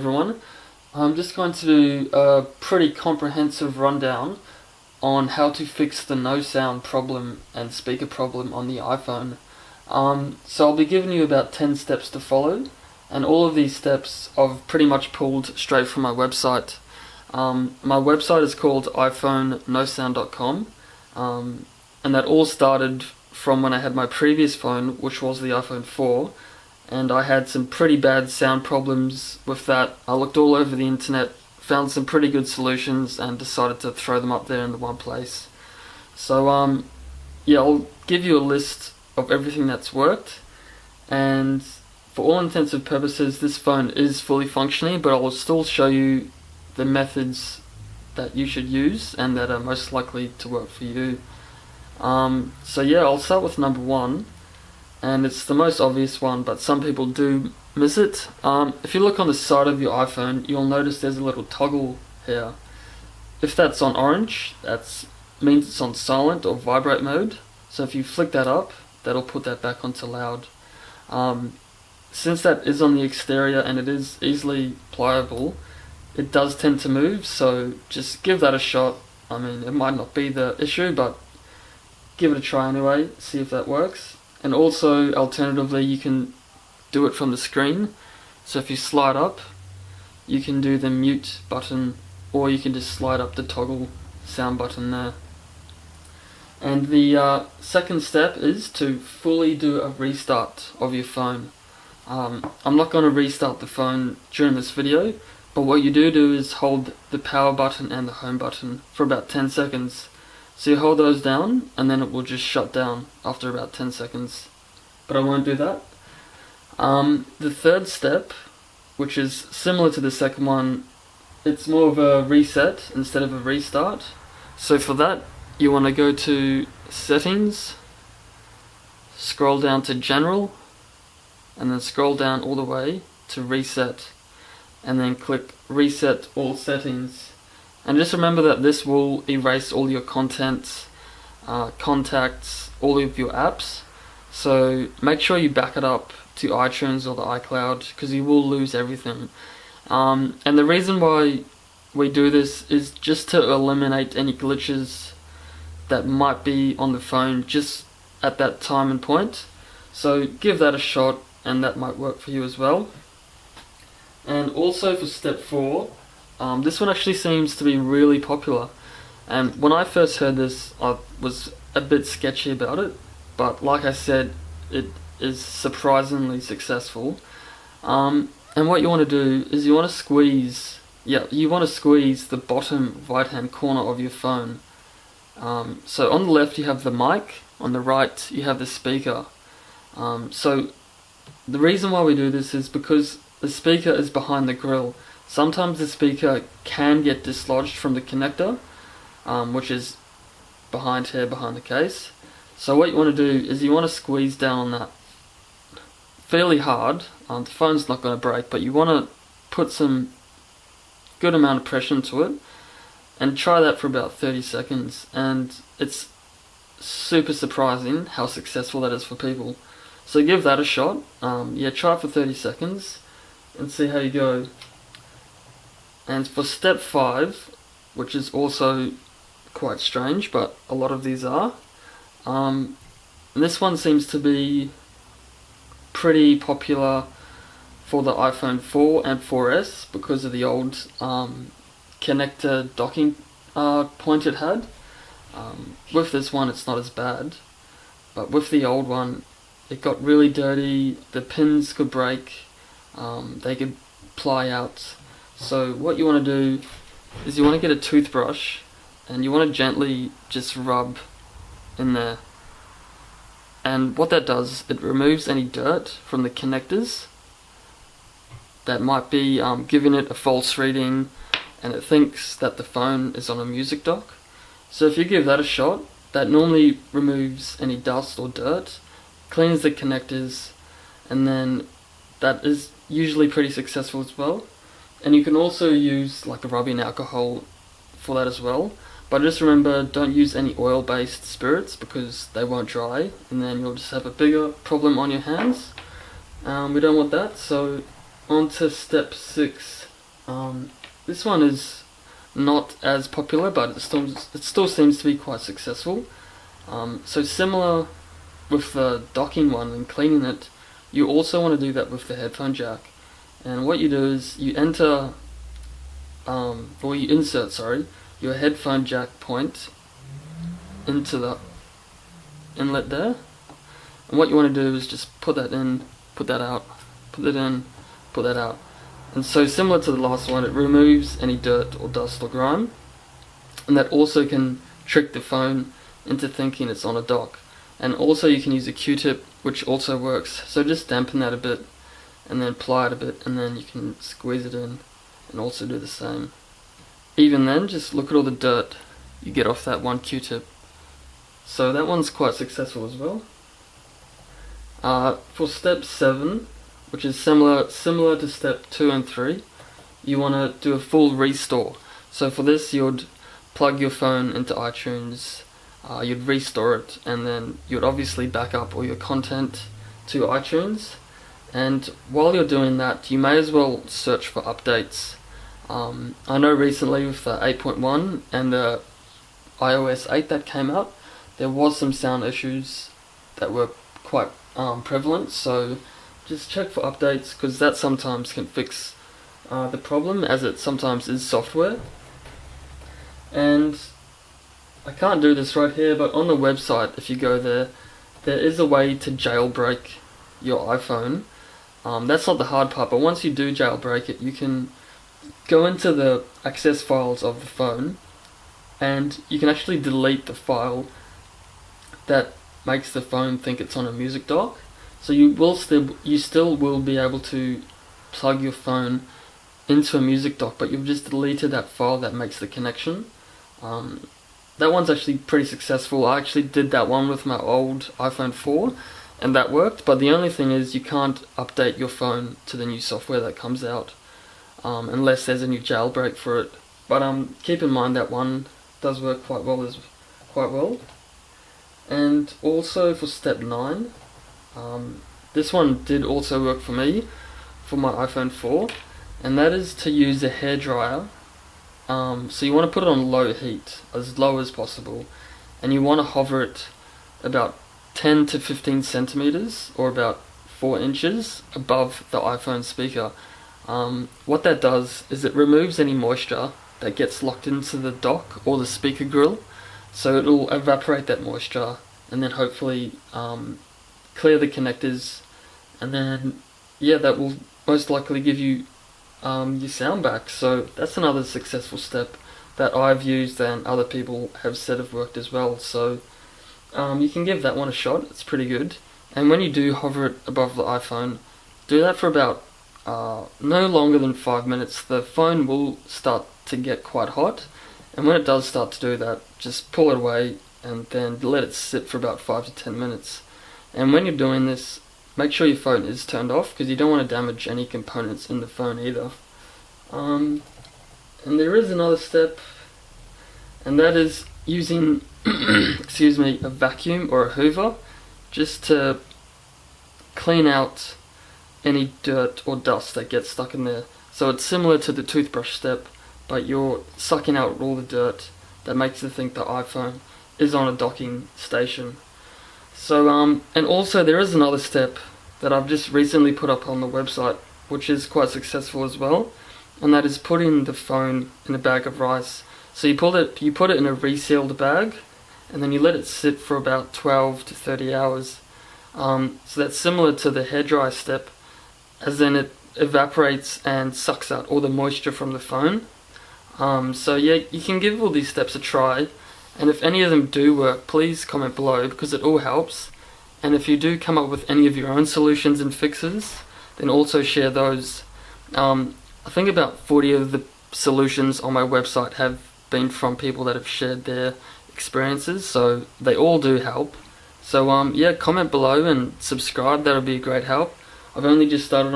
Everyone, I'm just going to do a pretty comprehensive rundown on how to fix the no sound problem and speaker problem on the iPhone. So I'll be giving you about 10 steps to follow, and all of these steps I've pretty much pulled straight from my website. My website is called iPhoneNoSound.com, and that all started from when I had my previous phone, which was the iPhone 4, and I had some pretty bad sound problems with that. I looked all over the internet, found some pretty good solutions, and decided to throw them up there in the one place. So yeah, I'll give you a list of everything that's worked, and for all intents and purposes this phone is fully functioning, but I will still show you the methods that you should use and that are most likely to work for you. So yeah, I'll start with number one, and it's the most obvious one, but some people do miss it. If you look on the side of your iPhone, you'll notice there's a little toggle here. If that's on orange, that means it's on silent or vibrate mode. So if you flick that up, that'll put that back onto loud. Since that is on the exterior and it is easily pliable, it does tend to move, so just give that a shot. I mean, it might not be the issue, but give it a try anyway, see if that works. And also, alternatively, you can do it from the screen. So if you slide up, you can do the mute button, or you can just slide up the toggle sound button there. And the second step is to fully do a restart of your phone. I'm not going to restart the phone during this video, but what you do is hold the power button and the home button for about 10 seconds. So you hold those down, and then it will just shut down after about 10 seconds. But I won't do that. The third step, which is similar to the second one, it's more of a reset instead of a restart. So for that, you want to go to Settings, scroll down to General, and then scroll down all the way to Reset, and then click Reset All Settings. And just remember that this will erase all your content, contacts, all of your apps. So make sure you back it up to iTunes or the iCloud, because you will lose everything. And the reason why we do this is just to eliminate any glitches that might be on the phone just at that time and point. So give that a shot, and that might work for you as well. And also for step 4, this one actually seems to be really popular, and when I first heard this I was a bit sketchy about it, but like I said, it is surprisingly successful. And what you want to do is you want to squeeze the bottom right hand corner of your phone. So on the left you have the mic, on the right you have the speaker. So the reason why we do this is because the speaker is behind the grill. Sometimes the speaker can get dislodged from the connector, which is behind the case. So what you want to do is you want to squeeze down on that fairly hard. The phone's not going to break, but you want to put some good amount of pressure into it, and try that for about 30 seconds. And it's super surprising how successful that is for people. So give that a shot. Yeah, try it for 30 seconds and see how you go. And for step 5, which is also quite strange, but a lot of these are, this one seems to be pretty popular for the iPhone 4 and 4S because of the old connector docking point it had. With this one it's not as bad, but with the old one it got really dirty, the pins could break, they could ply out. So what you want to do is you want to get a toothbrush, and you want to gently just rub in there. And what that does, it removes any dirt from the connectors that might be giving it a false reading, and it thinks that the phone is on a music dock. So if you give that a shot, that normally removes any dust or dirt, cleans the connectors, and then that is usually pretty successful as well. And you can also use like a rubbing alcohol for that as well. But just remember, don't use any oil-based spirits because they won't dry, and then you'll just have a bigger problem on your hands. We don't want that. So on to step 6. This one is not as popular, but it still seems to be quite successful. So similar with the docking one and cleaning it, you also want to do that with the headphone jack. And what you do is you insert your headphone jack point into the inlet there. And what you want to do is just put that in, put that out, put it in, put that out. And so similar to the last one, it removes any dirt or dust or grime. And that also can trick the phone into thinking it's on a dock. And also you can use a Q-tip, which also works. So just dampen that a bit and then apply it a bit, and then you can squeeze it in and also do the same. Even then, just look at all the dirt you get off that one Q-tip. So that one's quite successful as well. For step 7, which is similar to step 2 and 3, you want to do a full restore. So for this, you'd plug your phone into iTunes, you'd restore it, and then you'd obviously back up all your content to iTunes. And while you're doing that, you may as well search for updates. I know recently with the 8.1 and the iOS 8 that came out, there was some sound issues that were quite prevalent, so just check for updates, because that sometimes can fix the problem, as it sometimes is software. And I can't do this right here, but on the website, if you go there is a way to jailbreak your iPhone. That's not the hard part, but once you do jailbreak it, you can go into the access files of the phone, and you can actually delete the file that makes the phone think it's on a music dock. So you still will be able to plug your phone into a music dock, but you've just deleted that file that makes the connection. That one's actually pretty successful. I actually did that one with my old iPhone 4, and that worked, but the only thing is you can't update your phone to the new software that comes out unless there's a new jailbreak for it. But keep in mind that one does work quite well. And also for step 9, this one did also work for me for my iPhone 4, and that is to use a hairdryer. So you want to put it on low heat, as low as possible, and you want to hover it about 10 to 15 centimeters, or about 4 inches above the iPhone speaker. What that does is it removes any moisture that gets locked into the dock or the speaker grill, so it'll evaporate that moisture and then hopefully clear the connectors, and then that will most likely give you your sound back. So that's another successful step that I've used and other people have said have worked as well. So you can give that one a shot, it's pretty good. And when you do hover it above the iPhone, do that for about no longer than 5 minutes. The phone will start to get quite hot, and when it does start to do that, just pull it away and then let it sit for about 5 to 10 minutes. And when you're doing this, make sure your phone is turned off, because you don't want to damage any components in the phone either. And there is another step, and that is using a vacuum or a hoover just to clean out any dirt or dust that gets stuck in there. So it's similar to the toothbrush step, but you're sucking out all the dirt that makes you think the iPhone is on a docking station. So and also there is another step that I've just recently put up on the website, which is quite successful as well, and that is putting the phone in a bag of rice. So you put it in a resealed bag, and then you let it sit for about 12 to 30 hours. So that's similar to the hairdryer step, as then it evaporates and sucks out all the moisture from the phone. So you can give all these steps a try, and if any of them do work, please comment below, because it all helps. And if you do come up with any of your own solutions and fixes, then also share those. I think about 40 of the solutions on my website have been from people that have shared their experiences, so they all do help. So comment below and subscribe, that would be a great help. I've only just started on